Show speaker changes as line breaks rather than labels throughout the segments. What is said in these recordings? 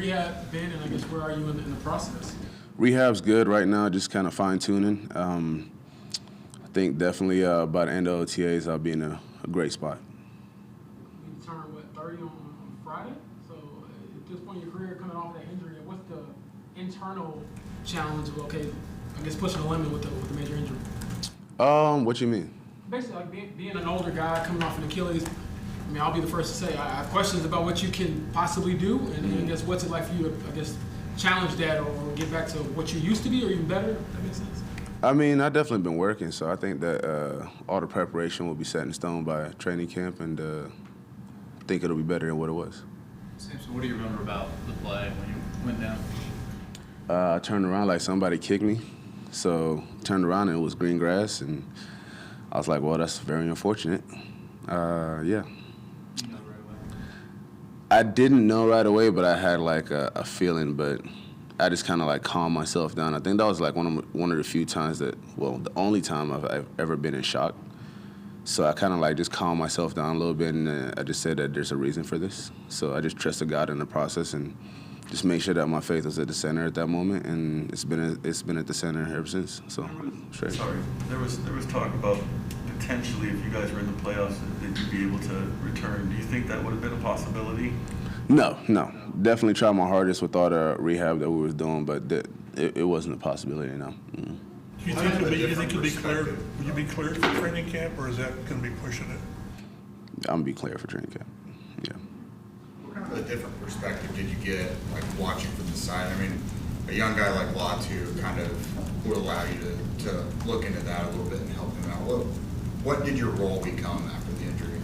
rehab been, and I guess where are you in the process?
Rehab's good right now, just kind of fine-tuning. I think definitely by the end of OTAs, I'll be in a great spot.
You turned, 30 on Friday? So at this point in your career, coming off that injury, what's the internal challenge of, okay, I guess pushing the limit with the major injury?
What you mean?
Basically, like being an older guy coming off an Achilles, I mean, I'll be the first to say I have questions about what you can possibly do, and I guess what's it like for you to, I guess, challenge that or get back to what you used to be or even better, if that makes sense?
I mean, I've definitely been working, so I think that all the preparation will be set in stone by training camp, and I think it'll be better than what it was.
Samson, what do you remember about the play when you went down?
I turned around like somebody kicked me, so turned around and it was green grass, and I was like, well, that's very unfortunate. Yeah.
You know right away?
I didn't know right away, but I had like a feeling, but I just kind of like calmed myself down. I think that was like one of the few times that, well, the only time I've ever been in shock. So I kind of like just calmed myself down a little bit, and I just said that there's a reason for this. So I just trusted God in the process and just make sure that my faith was at the center at that moment, and it's been at the center ever since. So straight.
Sorry, there was talk about potentially if you guys were in the playoffs that you'd be able to return. Do you think that would have been a possibility?
No. Definitely tried my hardest with all the rehab that we was doing, but it wasn't a possibility, no.
Do you think you'll be cleared? Will you be cleared for training camp, or is that going to be pushing it?
I'm gonna be clear for training camp. Yeah.
What kind of a different perspective did you get, like watching from the side? I mean, a young guy like Latu kind of would allow you to look into that a little bit and help him out. What did your role become after the injury?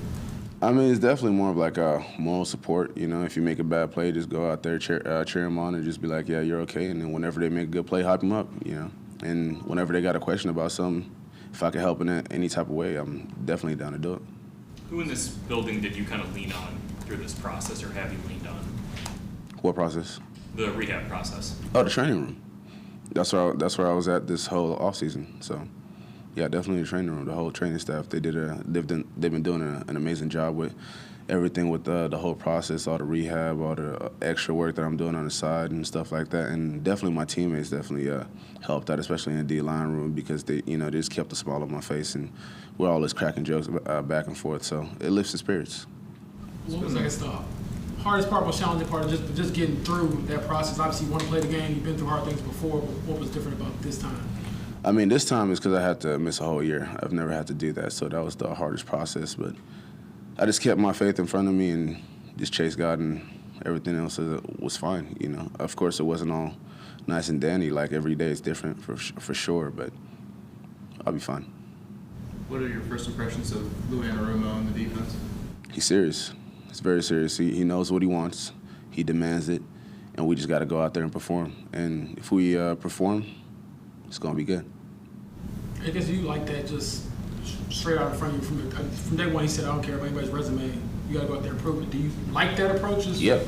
I mean, it's definitely more of like a moral support. You know, if you make a bad play, just go out there, cheer them on, and just be like, yeah, you're okay. And then whenever they make a good play, hype them up, you know. And whenever they got a question about something, if I can help in any type of way, I'm definitely down to do it.
Who in this building did you kind of lean on through this process, or have you leaned on?
What process?
The rehab process.
Oh, the training room. That's where I was at this whole off season. So, yeah, definitely the training room. The whole training staff. They've been doing an amazing job with everything with the whole process, all the rehab, all the extra work that I'm doing on the side and stuff like that. And definitely my teammates definitely helped out, especially in the D-line room, because they just kept a smile on my face, and we're always cracking jokes back and forth. So it lifts the spirits.
What was, I guess, the hardest part, most challenging part of just getting through that process? Obviously, you want to play the game. You've been through hard things before, but what was different about this time?
I mean, this time is because I had to miss a whole year. I've never had to do that, so that was the hardest process. But I just kept my faith in front of me and just chased God, and everything else was fine. You know, of course, it wasn't all nice and dandy. Like every day is different for sure, but I'll be fine.
What are your first impressions of Lou Anarumo and the defense?
He's serious. He's very serious. He knows what he wants. He demands it, and we just got to go out there and perform. And if we perform, it's gonna be good.
I guess you like that just straight out in front of you from day one. He said, "I don't care about anybody's resume. You got to go out there and prove it." Do you like that approach?
Yeah.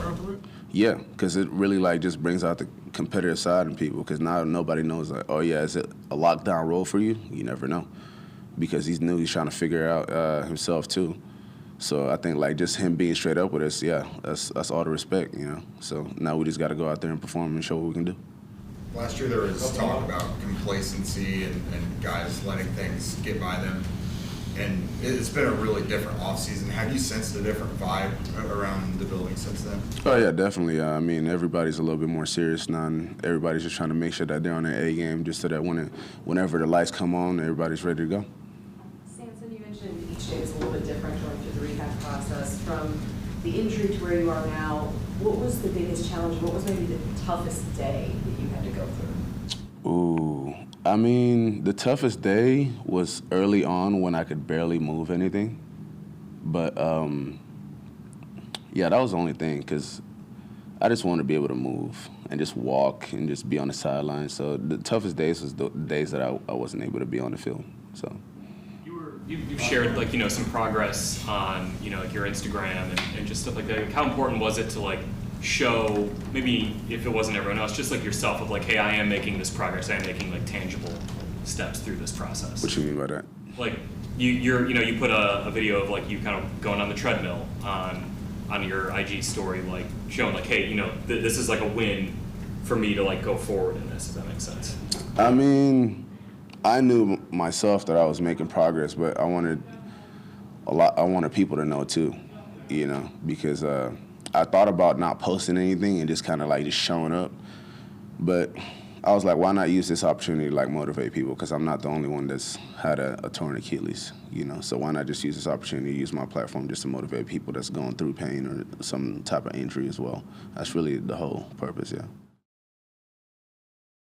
Yeah, because it really like just brings out the competitive side in people. Because now nobody knows like, oh yeah, is it a lockdown role for you? You never know, because he's trying to figure out himself too. So I think like just him being straight up with us, yeah, that's all the respect, you know. So now we just got to go out there and perform and show what we can do.
Last year there was talk about complacency and guys letting things get by them. And it's been a really different offseason. Have you sensed a different vibe around the building since then?
Oh, yeah, definitely. I mean, everybody's a little bit more serious now, and everybody's just trying to make sure that they're on their A game, just so that whenever the lights come on, everybody's ready to go.
Samson, you mentioned each day is a little bit different going through the rehab process. From the injury to where you are now, what was the biggest challenge? What was maybe the toughest day that you had to go through?
Ooh. I mean, the toughest day was early on when I could barely move anything. But, yeah, that was the only thing, because I just wanted to be able to move and just walk and just be on the sideline. So the toughest days was the days that I wasn't able to be on the field. So
you've shared, like, some progress on, like your Instagram and just stuff like that. Like, how important was it to, like, show, maybe if it wasn't everyone else, just like yourself, of like, hey, I am making this progress, I am making like tangible steps through this process?
What you mean by that?
Like you put a video of like you kind of going on the treadmill on on your IG story, like showing like, hey, you know, this is like a win for me to like go forward in this. If that makes sense.
I mean, I knew myself that I was making progress, but I wanted people to know too, you know, because I thought about not posting anything and just kind of like just showing up, but I was like, why not use this opportunity to like motivate people? Because I'm not the only one that's had a torn Achilles, you know. So why not just use this opportunity, use my platform just to motivate people that's going through pain or some type of injury as well? That's really the whole purpose, yeah.